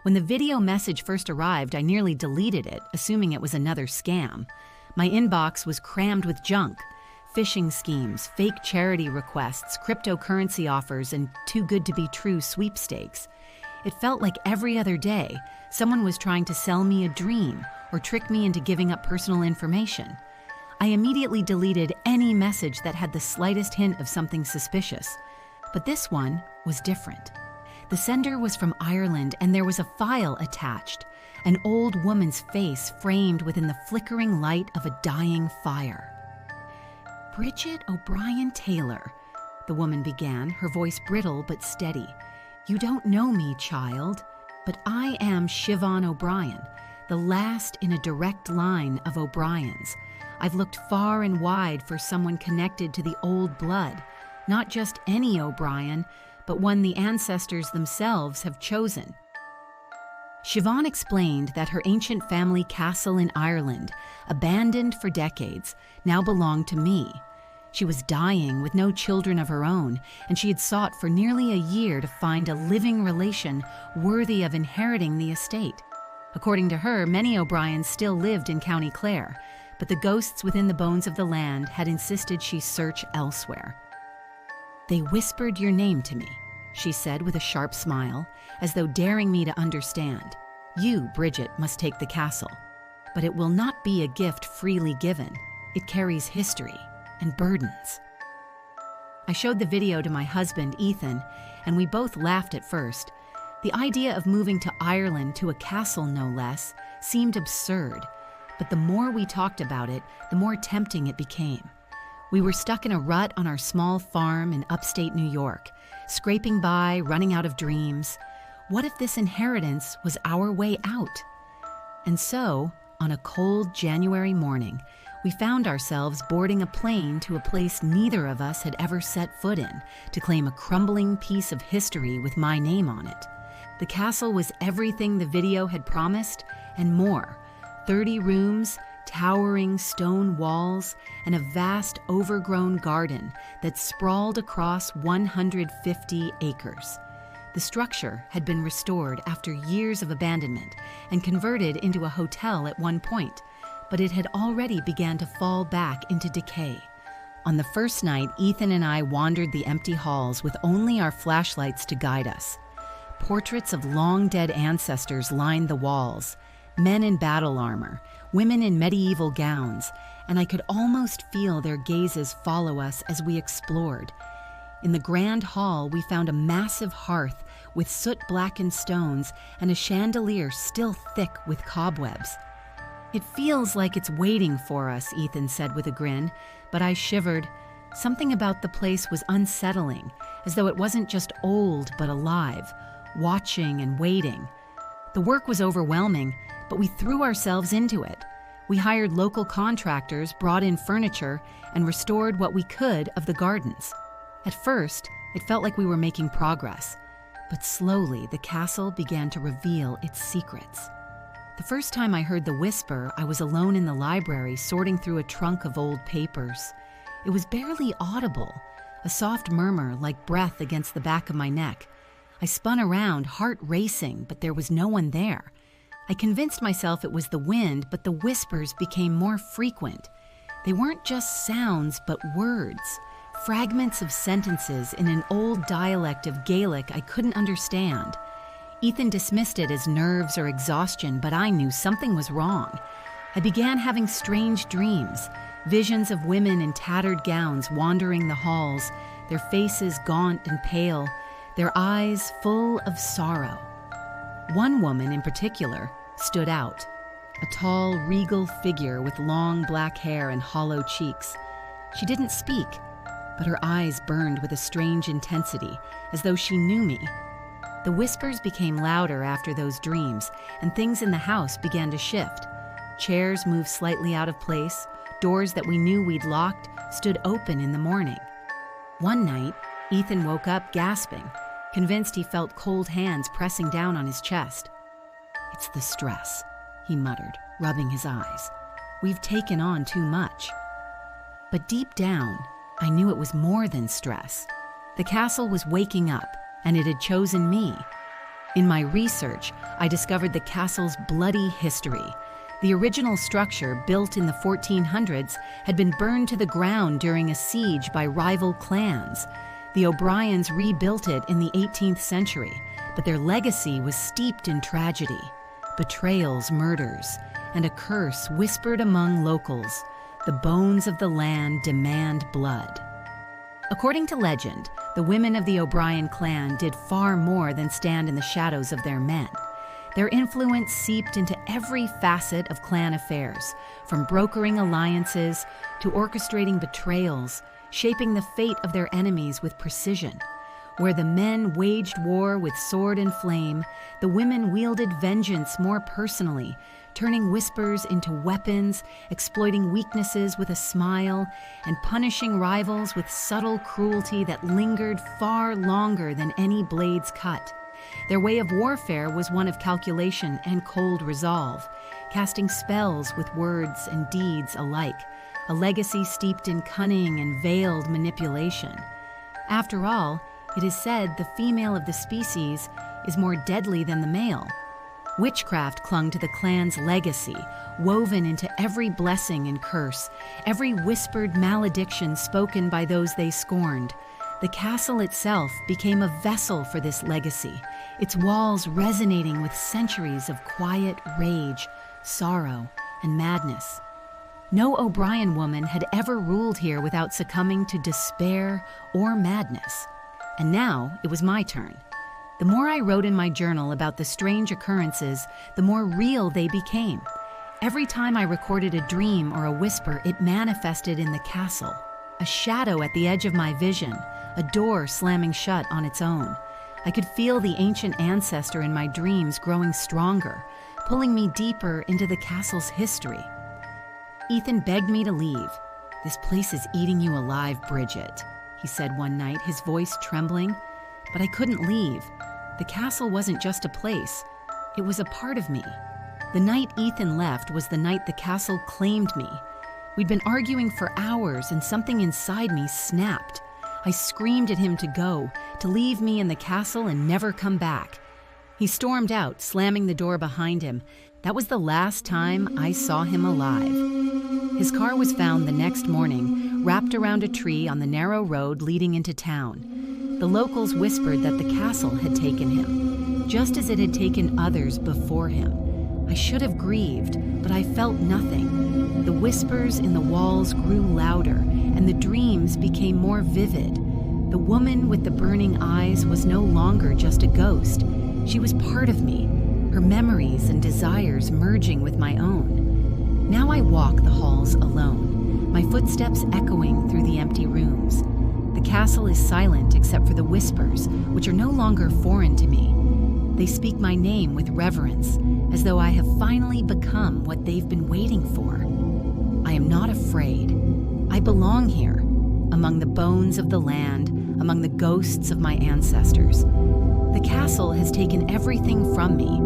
When the video message first arrived, I nearly deleted it, assuming it was another scam. My inbox was crammed with junk: phishing schemes, fake charity requests, cryptocurrency offers, and too good to be true sweepstakes. It felt like every other day, someone was trying to sell me a dream or trick me into giving up personal information. I immediately deleted any message that had the slightest hint of something suspicious. But this one was different. The sender was from Ireland, and there was a file attached, an old woman's face framed within the flickering light of a dying fire. "Bridget O'Brien-Taylor," the woman began, her voice brittle but steady. "You don't know me, child, but I am Siobhan O'Brien, the last in a direct line of O'Briens. I've looked far and wide for someone connected to the old blood, not just any O'Brien, but one the ancestors themselves have chosen." Siobhan explained that her ancient family castle in Ireland, abandoned for decades, now belonged to me. She was dying with no children of her own, and she had sought for nearly a year to find a living relation worthy of inheriting the estate. According to her, many O'Briens still lived in County Clare, but the ghosts within the bones of the land had insisted she search elsewhere. "They whispered your name to me," she said with a sharp smile, as though daring me to understand. "You, Bridget, must take the castle. But it will not be a gift freely given. It carries history and burdens." I showed the video to my husband, Ethan, and we both laughed at first. The idea of moving to Ireland, to a castle no less, seemed absurd. But the more we talked about it, the more tempting it became. We were stuck in a rut on our small farm in upstate New York, scraping by, running out of dreams. What if this inheritance was our way out? And so, on a cold January morning, we found ourselves boarding a plane to a place neither of us had ever set foot in, to claim a crumbling piece of history with my name on it. The castle was everything the video had promised, and more. 30 rooms, towering stone walls, and a vast overgrown garden that sprawled across 150 acres. The structure had been restored after years of abandonment and converted into a hotel at one point, but it had already begun to fall back into decay. On the first night, Ethan and I wandered the empty halls with only our flashlights to guide us. Portraits of long-dead ancestors lined the walls, men in battle armor, women in medieval gowns, and I could almost feel their gazes follow us as we explored. In the grand hall, we found a massive hearth with soot-blackened stones and a chandelier still thick with cobwebs. "It feels like it's waiting for us," Ethan said with a grin, but I shivered. Something about the place was unsettling, as though it wasn't just old but alive, watching and waiting. The work was overwhelming, but we threw ourselves into it. We hired local contractors, brought in furniture, and restored what we could of the gardens. At first, it felt like we were making progress, but slowly the castle began to reveal its secrets. The first time I heard the whisper, I was alone in the library sorting through a trunk of old papers. It was barely audible, a soft murmur like breath against the back of my neck. I spun around, heart racing, but there was no one there. I convinced myself it was the wind, but the whispers became more frequent. They weren't just sounds, but words, fragments of sentences in an old dialect of Gaelic I couldn't understand. Ethan dismissed it as nerves or exhaustion, but I knew something was wrong. I began having strange dreams, visions of women in tattered gowns wandering the halls, their faces gaunt and pale, their eyes full of sorrow. One woman in particular stood out, a tall, regal figure with long black hair and hollow cheeks. She didn't speak, but her eyes burned with a strange intensity, as though she knew me. The whispers became louder after those dreams, and things in the house began to shift. Chairs moved slightly out of place, doors that we knew we'd locked stood open in the morning. One night, Ethan woke up gasping, convinced he felt cold hands pressing down on his chest. "It's the stress," he muttered, rubbing his eyes. "We've taken on too much." But deep down, I knew it was more than stress. The castle was waking up, and it had chosen me. In my research, I discovered the castle's bloody history. The original structure, built in the 1400s, had been burned to the ground during a siege by rival clans. The O'Briens rebuilt it in the 18th century, but their legacy was steeped in tragedy, betrayals, murders, and a curse whispered among locals: the bones of the land demand blood. According to legend, the women of the O'Brien clan did far more than stand in the shadows of their men. Their influence seeped into every facet of clan affairs, from brokering alliances to orchestrating betrayals, shaping the fate of their enemies with precision. Where the men waged war with sword and flame, the women wielded vengeance more personally, turning whispers into weapons, exploiting weaknesses with a smile, and punishing rivals with subtle cruelty that lingered far longer than any blades cut. Their way of warfare was one of calculation and cold resolve, casting spells with words and deeds alike, a legacy steeped in cunning and veiled manipulation. After all, it is said the female of the species is more deadly than the male. Witchcraft clung to the clan's legacy, woven into every blessing and curse, every whispered malediction spoken by those they scorned. The castle itself became a vessel for this legacy, its walls resonating with centuries of quiet rage, sorrow, and madness. No O'Brien woman had ever ruled here without succumbing to despair or madness. And now it was my turn. The more I wrote in my journal about the strange occurrences, the more real they became. Every time I recorded a dream or a whisper, it manifested in the castle. A shadow at the edge of my vision, a door slamming shut on its own. I could feel the ancient ancestor in my dreams growing stronger, pulling me deeper into the castle's history. Ethan begged me to leave. "This place is eating you alive, Bridget," he said one night, his voice trembling. But I couldn't leave. The castle wasn't just a place. It was a part of me. The night Ethan left was the night the castle claimed me. We'd been arguing for hours and something inside me snapped. I screamed at him to go, to leave me in the castle and never come back. He stormed out, slamming the door behind him. That was the last time I saw him alive. His car was found the next morning, wrapped around a tree on the narrow road leading into town. The locals whispered that the castle had taken him, just as it had taken others before him. I should have grieved, but I felt nothing. The whispers in the walls grew louder, and the dreams became more vivid. The woman with the burning eyes was no longer just a ghost. She was part of me, her memories and desires merging with my own. Now I walk the halls alone, my footsteps echoing through the empty rooms. The castle is silent except for the whispers, which are no longer foreign to me. They speak my name with reverence, as though I have finally become what they've been waiting for. I am not afraid. I belong here, among the bones of the land, among the ghosts of my ancestors. The castle has taken everything from me,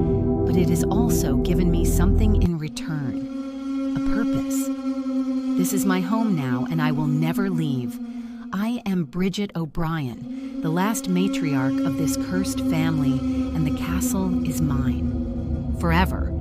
but it has also given me something in return, a purpose. This is my home now, and I will never leave. I am Bridget O'Brien, the last matriarch of this cursed family, and the castle is mine. Forever.